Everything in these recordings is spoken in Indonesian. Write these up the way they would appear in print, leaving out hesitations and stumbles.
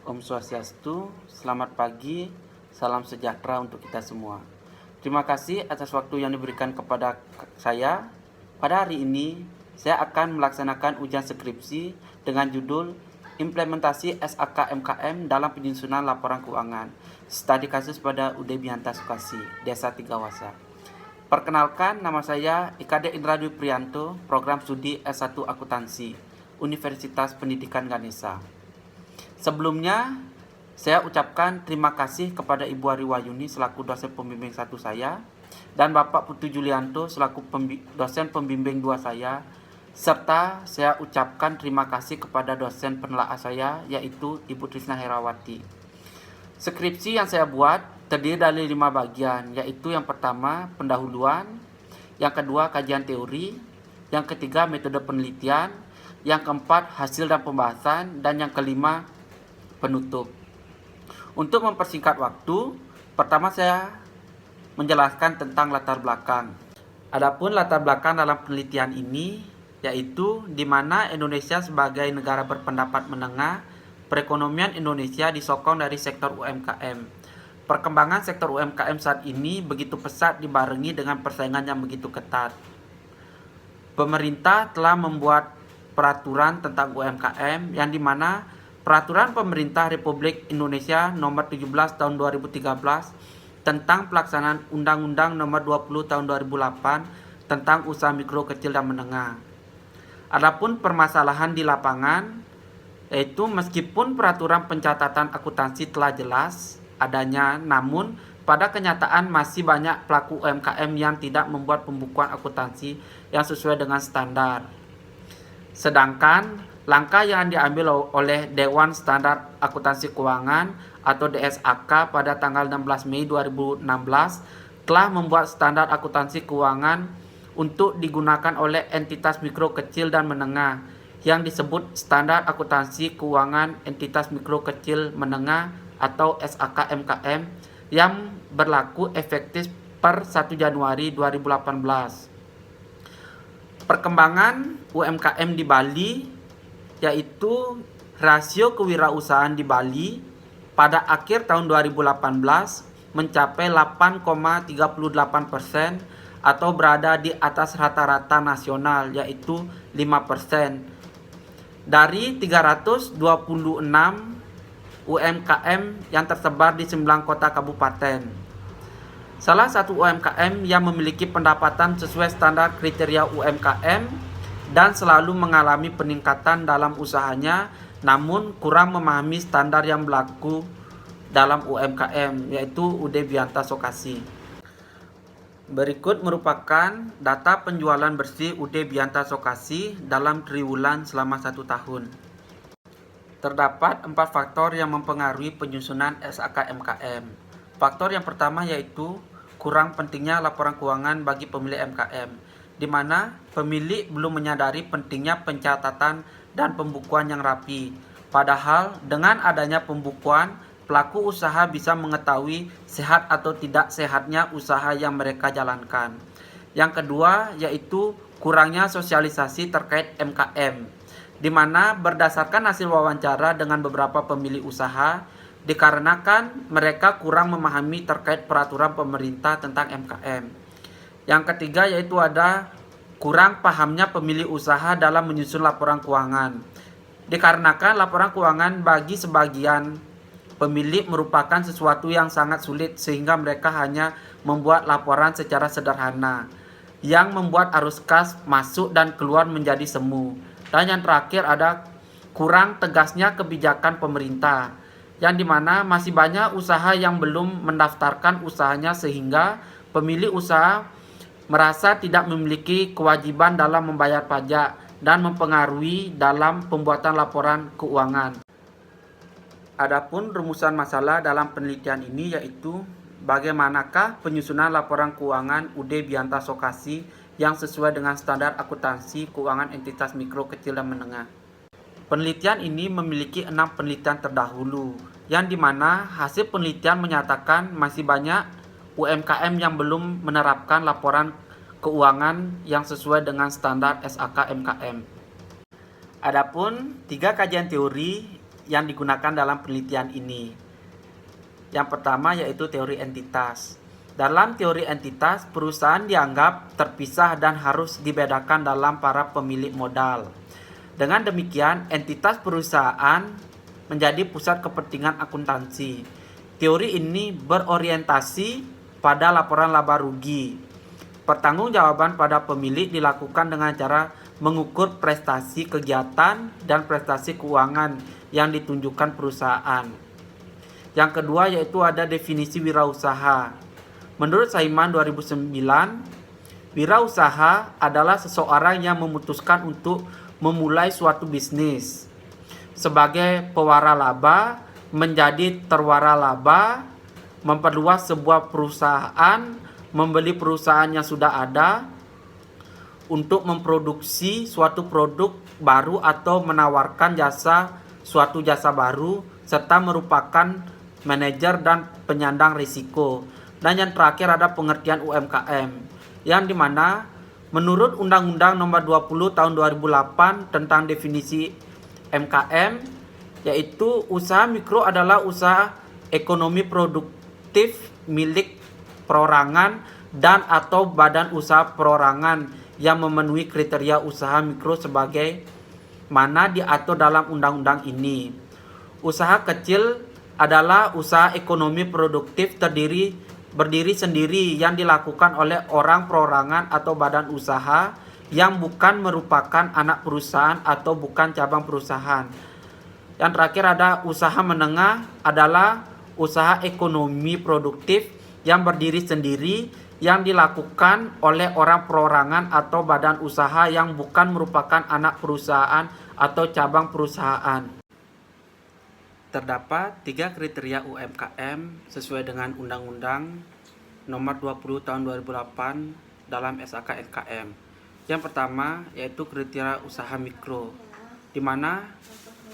Om Swastiastu, selamat pagi, salam sejahtera untuk kita semua. Terima kasih atas waktu yang diberikan kepada saya. Pada hari ini, saya akan melaksanakan ujian skripsi dengan judul Implementasi SAK-MKM dalam penyusunan laporan keuangan, studi kasus pada UD Bihanta Sukasi, Desa Tigawasa. Perkenalkan, nama saya IKD Indra Dwi Priyanto, Program Studi S1 Akuntansi, Universitas Pendidikan Ganesha. Sebelumnya, saya ucapkan terima kasih kepada Ibu Ari Wahyuni selaku dosen pembimbing 1 saya, dan Bapak Putu Julianto selaku dosen pembimbing 2 saya, serta saya ucapkan terima kasih kepada dosen penelaah saya, yaitu Ibu Trisna Herawati. Skripsi yang saya buat terdiri dari 5 bagian, yaitu yang pertama pendahuluan, yang kedua kajian teori, yang ketiga metode penelitian, yang keempat hasil dan pembahasan, dan yang kelima penutup. Untuk mempersingkat waktu, pertama saya menjelaskan tentang latar belakang. Adapun latar belakang dalam penelitian ini yaitu di mana Indonesia sebagai negara berpendapat menengah, perekonomian Indonesia disokong dari sektor UMKM. Perkembangan sektor UMKM saat ini begitu pesat dibarengi dengan persaingan yang begitu ketat. Pemerintah telah membuat peraturan tentang UMKM yang dimana Peraturan Pemerintah Republik Indonesia Nomor 17 Tahun 2013 tentang pelaksanaan Undang-Undang Nomor 20 Tahun 2008 tentang usaha mikro, kecil, dan menengah. Adapun permasalahan di lapangan, yaitu meskipun peraturan pencatatan akuntansi telah jelas adanya, namun pada kenyataan masih banyak pelaku UMKM yang tidak membuat pembukuan akuntansi yang sesuai dengan standar. Sedangkan langkah yang diambil oleh Dewan Standar Akuntansi Keuangan atau DSAK pada tanggal 16 Mei 2016 telah membuat standar akuntansi keuangan untuk digunakan oleh entitas mikro, kecil, dan menengah yang disebut Standar Akuntansi Keuangan Entitas Mikro, Kecil, Menengah atau SAK-MKM yang berlaku efektif per 1 Januari 2018. Perkembangan UMKM di Bali yaitu rasio kewirausahaan di Bali pada akhir tahun 2018 mencapai 8,38% atau berada di atas rata-rata nasional yaitu 5%. Dari 326 UMKM yang tersebar di 9 kota kabupaten. Salah satu UMKM yang memiliki pendapatan sesuai standar kriteria UMKM dan selalu mengalami peningkatan dalam usahanya, namun kurang memahami standar yang berlaku dalam UMKM, yaitu UD Bihanta Sukasi. Berikut merupakan data penjualan bersih UD Bihanta Sukasi dalam triwulan selama 1 tahun. Terdapat 4 faktor yang mempengaruhi penyusunan SAK-MKM. Faktor yang pertama yaitu kurang pentingnya laporan keuangan bagi pemilik MKM, di mana pemilik belum menyadari pentingnya pencatatan dan pembukuan yang rapi. Padahal dengan adanya pembukuan, pelaku usaha bisa mengetahui sehat atau tidak sehatnya usaha yang mereka jalankan. Yang kedua yaitu kurangnya sosialisasi terkait MKM, di mana berdasarkan hasil wawancara dengan beberapa pemilik usaha, dikarenakan mereka kurang memahami terkait peraturan pemerintah tentang MKM. Yang ketiga yaitu ada kurang pahamnya pemilik usaha dalam menyusun laporan keuangan. Dikarenakan laporan keuangan bagi sebagian pemilik merupakan sesuatu yang sangat sulit sehingga mereka hanya membuat laporan secara sederhana yang membuat arus kas masuk dan keluar menjadi semu. Dan yang terakhir ada kurang tegasnya kebijakan pemerintah, yang dimana masih banyak usaha yang belum mendaftarkan usahanya sehingga pemilik usaha merasa tidak memiliki kewajiban dalam membayar pajak dan mempengaruhi dalam pembuatan laporan keuangan. Adapun rumusan masalah dalam penelitian ini yaitu bagaimanakah penyusunan laporan keuangan UD Bihanta Sukasi yang sesuai dengan standar akuntansi keuangan entitas mikro, kecil, dan menengah. Penelitian ini memiliki 6 penelitian terdahulu, yang dimana hasil penelitian menyatakan masih banyak UMKM yang belum menerapkan laporan keuangan yang sesuai dengan standar SAK-MKM. Adapun 3 kajian teori yang digunakan dalam penelitian ini. Yang pertama yaitu teori entitas. Dalam teori entitas, perusahaan dianggap terpisah dan harus dibedakan dalam para pemilik modal. Dengan demikian, entitas perusahaan menjadi pusat kepentingan akuntansi. Teori ini berorientasi pada laporan laba rugi. Pertanggungjawaban pada pemilik dilakukan dengan cara mengukur prestasi kegiatan dan prestasi keuangan yang ditunjukkan perusahaan. Yang kedua yaitu ada definisi wirausaha. Menurut Saiman 2009, wirausaha adalah seseorang yang memutuskan untuk memulai suatu bisnis sebagai pewara laba menjadi terwara laba, memperluas sebuah perusahaan, membeli perusahaan yang sudah ada untuk memproduksi suatu produk baru atau menawarkan suatu jasa baru, serta merupakan manajer dan penyandang risiko. Dan yang terakhir ada pengertian UMKM, yang dimana menurut Undang-Undang Nomor 20 Tahun 2008 tentang definisi MKM, yaitu usaha mikro adalah usaha ekonomi produktif milik perorangan dan atau badan usaha perorangan yang memenuhi kriteria usaha mikro sebagai mana diatur dalam undang-undang ini. Usaha kecil adalah usaha ekonomi produktif berdiri sendiri yang dilakukan oleh orang perorangan atau badan usaha yang bukan merupakan anak perusahaan atau bukan cabang perusahaan. Yang terakhir ada usaha menengah adalah usaha ekonomi produktif yang berdiri sendiri yang dilakukan oleh orang perorangan atau badan usaha yang bukan merupakan anak perusahaan atau cabang perusahaan. Terdapat 3 kriteria UMKM sesuai dengan Undang-Undang Nomor 20 Tahun 2008 dalam SAK MKM. Yang pertama yaitu kriteria usaha mikro, di mana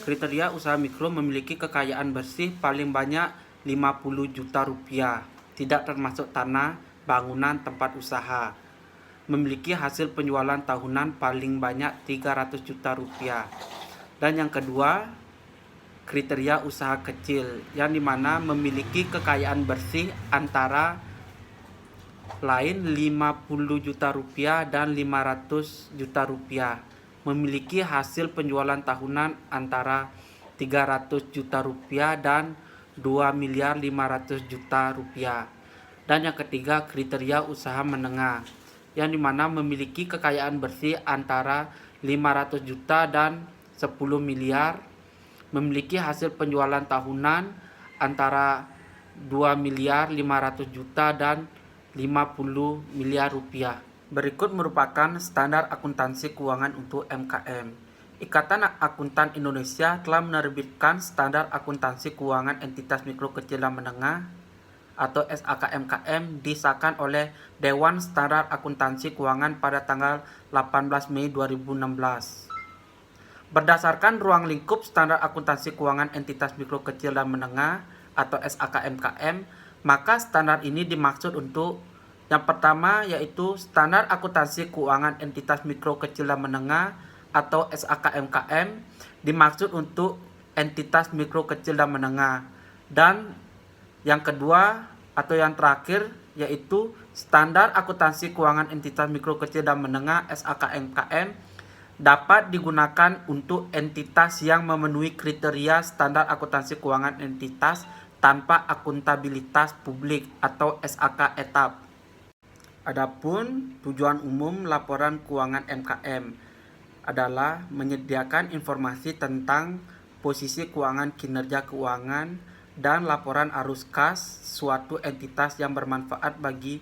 kriteria usaha mikro memiliki kekayaan bersih paling banyak 50 juta rupiah, tidak termasuk tanah, bangunan, tempat usaha. Memiliki hasil penjualan tahunan paling banyak 300 juta rupiah. Dan yang kedua, kriteria usaha kecil, yang dimana memiliki kekayaan bersih antara lain 50 juta rupiah dan 500 juta rupiah. Memiliki hasil penjualan tahunan antara 300 juta rupiah dan 2.500.000.000 rupiah. Dan yang ketiga, kriteria usaha menengah, yang dimana memiliki kekayaan bersih antara 500 juta dan 10 miliar, memiliki hasil penjualan tahunan antara 2.500.000.000 dan 50 miliar rupiah. Berikut merupakan standar akuntansi keuangan untuk MKM. Ikatan Akuntan Indonesia telah menerbitkan Standar Akuntansi Keuangan Entitas Mikro Kecil dan Menengah atau SAKMKM disahkan oleh Dewan Standar Akuntansi Keuangan pada tanggal 18 Mei 2016. Berdasarkan ruang lingkup Standar Akuntansi Keuangan Entitas Mikro Kecil dan Menengah atau SAKMKM, maka standar ini dimaksud untuk yang pertama yaitu Standar Akuntansi Keuangan Entitas Mikro Kecil dan Menengah atau SAKMKM dimaksud untuk entitas mikro kecil dan menengah. Dan yang kedua atau yang terakhir yaitu Standar Akuntansi Keuangan Entitas Mikro Kecil dan Menengah SAKMKM dapat digunakan untuk entitas yang memenuhi kriteria Standar Akuntansi Keuangan Entitas tanpa akuntabilitas publik atau SAK etap. Adapun tujuan umum laporan keuangan MKM adalah menyediakan informasi tentang posisi keuangan, kinerja keuangan, dan laporan arus kas suatu entitas yang bermanfaat bagi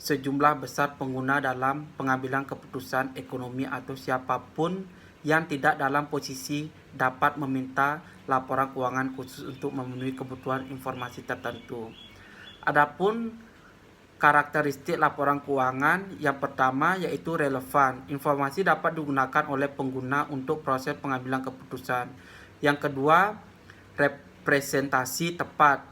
sejumlah besar pengguna dalam pengambilan keputusan ekonomi atau siapapun yang tidak dalam posisi dapat meminta laporan keuangan khusus untuk memenuhi kebutuhan informasi tertentu. Adapun karakteristik laporan keuangan yang pertama yaitu relevan. Informasi dapat digunakan oleh pengguna untuk proses pengambilan keputusan. Yang kedua, representasi tepat.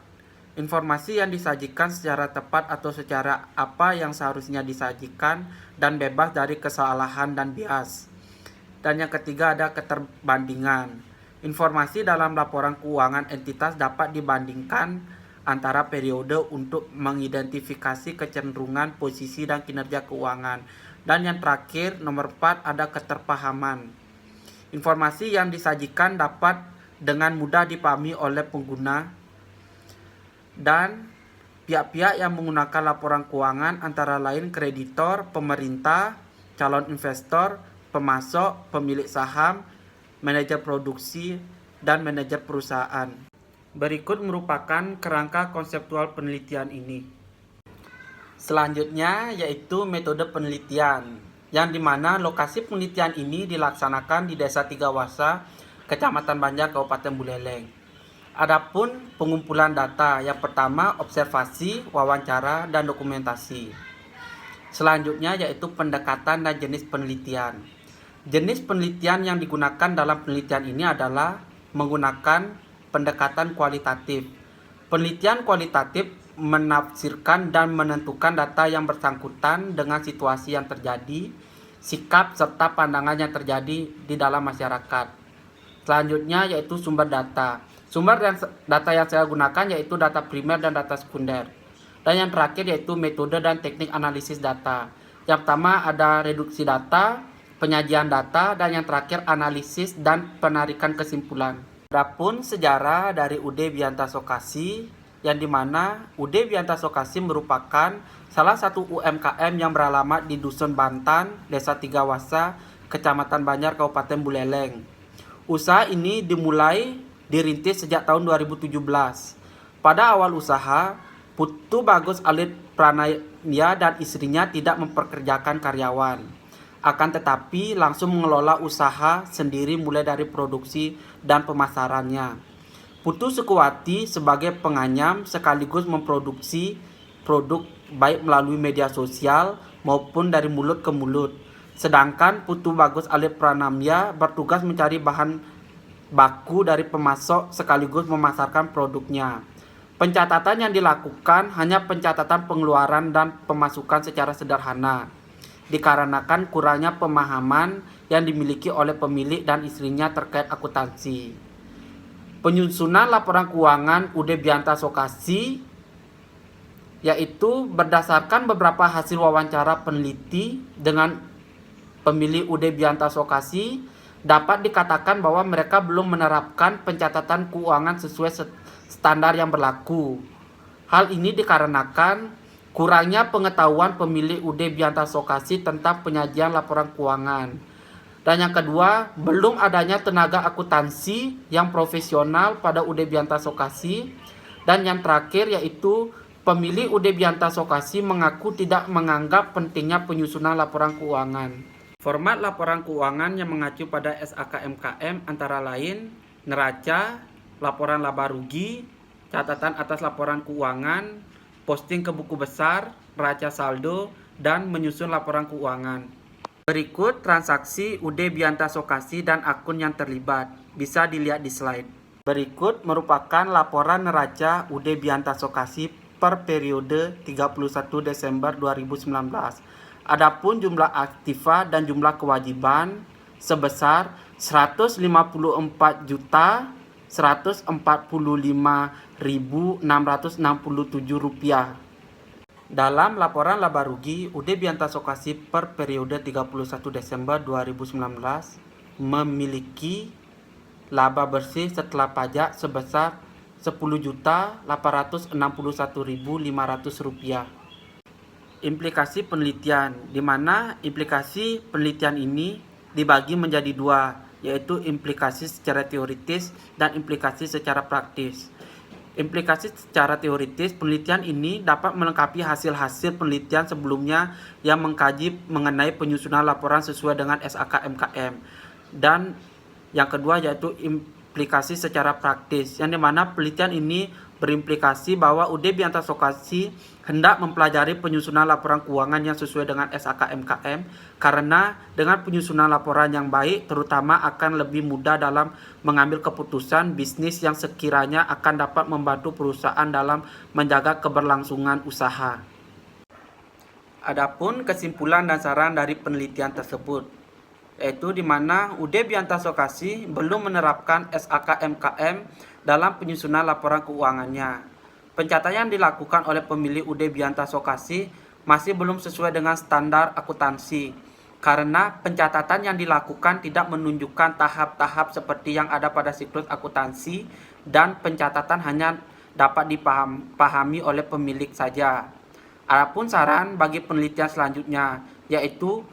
Informasi yang disajikan secara tepat atau secara apa yang seharusnya disajikan dan bebas dari kesalahan dan bias. Dan yang ketiga ada keterbandingan. Informasi dalam laporan keuangan entitas dapat dibandingkan antara periode untuk mengidentifikasi kecenderungan posisi dan kinerja keuangan. Dan yang terakhir, nomor 4, ada keterpahaman. Informasi yang disajikan dapat dengan mudah dipahami oleh pengguna dan pihak-pihak yang menggunakan laporan keuangan antara lain kreditor, pemerintah, calon investor, pemasok, pemilik saham, manajer produksi, dan manajer perusahaan. Berikut merupakan kerangka konseptual penelitian ini. Selanjutnya yaitu metode penelitian, yang dimana lokasi penelitian ini dilaksanakan di Desa Tigawasa, Kecamatan Banjar, Kabupaten Buleleng. Adapun pengumpulan data, yang pertama observasi, wawancara, dan dokumentasi. Selanjutnya yaitu pendekatan dan jenis penelitian. Jenis penelitian yang digunakan dalam penelitian ini adalah menggunakan pendekatan kualitatif. Penelitian kualitatif menafsirkan dan menentukan data yang bersangkutan dengan situasi yang terjadi, sikap serta pandangan yang terjadi di dalam masyarakat. Selanjutnya yaitu sumber data. Sumber data yang saya gunakan yaitu data primer dan data sekunder. Dan yang terakhir yaitu metode dan teknik analisis data. Yang pertama ada reduksi data, penyajian data, dan yang terakhir analisis dan penarikan kesimpulan. Adapun sejarah dari UD Bianta Sokasi, yang dimana UD Bianta Sokasi merupakan salah satu UMKM yang beralamat di Dusun Bantan, Desa Tigawasa, Kecamatan Banjar, Kabupaten Buleleng. Usaha ini dirintis sejak tahun 2017. Pada awal usaha, Putu Bagus Alit Pranaya dan istrinya tidak mempekerjakan karyawan. Akan tetapi langsung mengelola usaha sendiri mulai dari produksi dan pemasarannya. Putu Sukuwati sebagai penganyam sekaligus memproduksi produk baik melalui media sosial maupun dari mulut ke mulut. Sedangkan Putu Bagus Alit Pranamya bertugas mencari bahan baku dari pemasok sekaligus memasarkan produknya. Pencatatan yang dilakukan hanya pencatatan pengeluaran dan pemasukan secara sederhana, dikarenakan kurangnya pemahaman yang dimiliki oleh pemilik dan istrinya terkait akuntansi. Penyusunan laporan keuangan UD Bianta Sokasi yaitu berdasarkan beberapa hasil wawancara peneliti dengan pemilik UD Bianta Sokasi, dapat dikatakan bahwa mereka belum menerapkan pencatatan keuangan sesuai standar yang berlaku. Hal ini dikarenakan kurangnya pengetahuan pemilik UD Bianta Sokasi tentang penyajian laporan keuangan. Dan yang kedua, belum adanya tenaga akuntansi yang profesional pada UD Bianta Sokasi. Dan yang terakhir yaitu pemilik UD Bianta Sokasi mengaku tidak menganggap pentingnya penyusunan laporan keuangan. Format laporan keuangan yang mengacu pada SAKMKM antara lain neraca, laporan laba rugi, catatan atas laporan keuangan, posting ke buku besar, neraca saldo, dan menyusun laporan keuangan. Berikut transaksi UD Bianta Sokasi dan akun yang terlibat. Bisa dilihat di slide. Berikut merupakan laporan neraca UD Bianta Sokasi per periode 31 Desember 2019. Adapun jumlah aktiva dan jumlah kewajiban sebesar Rp154.145.667. Dalam laporan laba rugi, UD Bianta Sokasi per periode 31 Desember 2019 memiliki laba bersih setelah pajak sebesar Rp10.861.500. Implikasi penelitian, di mana implikasi penelitian ini dibagi menjadi dua, yaitu implikasi secara teoritis dan implikasi secara praktis. Implikasi secara teoritis, penelitian ini dapat melengkapi hasil-hasil penelitian sebelumnya yang mengkaji mengenai penyusunan laporan sesuai dengan SAKMKM. Dan yang kedua yaitu implikasi secara praktis, yang dimana penelitian ini berimplikasi bahwa UD Bianta Sokasi hendak mempelajari penyusunan laporan keuangan yang sesuai dengan SAKMKM, karena dengan penyusunan laporan yang baik terutama akan lebih mudah dalam mengambil keputusan bisnis yang sekiranya akan dapat membantu perusahaan dalam menjaga keberlangsungan usaha. Adapun kesimpulan dan saran dari penelitian tersebut. yaitu di mana UD Bianta Sokasi belum menerapkan SAK-MKM dalam penyusunan laporan keuangannya. Pencatatan yang dilakukan oleh pemilik UD Bianta Sokasi masih belum sesuai dengan standar akuntansi, karena pencatatan yang dilakukan tidak menunjukkan tahap-tahap seperti yang ada pada siklus akuntansi, dan pencatatan hanya dapat dipahami oleh pemilik saja. Adapun saran bagi penelitian selanjutnya, yaitu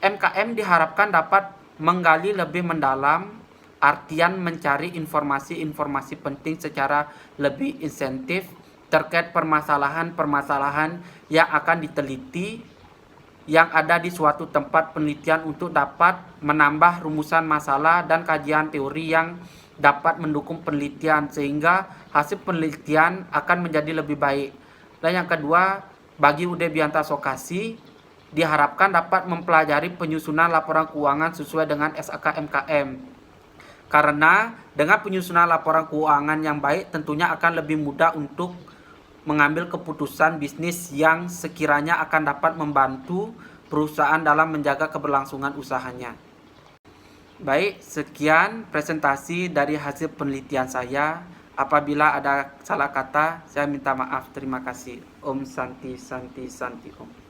MKM diharapkan dapat menggali lebih mendalam, artian mencari informasi-informasi penting secara lebih insentif terkait permasalahan-permasalahan yang akan diteliti yang ada di suatu tempat penelitian untuk dapat menambah rumusan masalah dan kajian teori yang dapat mendukung penelitian sehingga hasil penelitian akan menjadi lebih baik. Dan yang kedua, bagi UD Bianta Sokasi diharapkan dapat mempelajari penyusunan laporan keuangan sesuai dengan SAK-MKM. Karena dengan penyusunan laporan keuangan yang baik tentunya akan lebih mudah untuk mengambil keputusan bisnis yang sekiranya akan dapat membantu perusahaan dalam menjaga keberlangsungan usahanya. Baik, sekian presentasi dari hasil penelitian saya. Apabila ada salah kata, saya minta maaf. Terima kasih. Om Santi Santi Santi Om.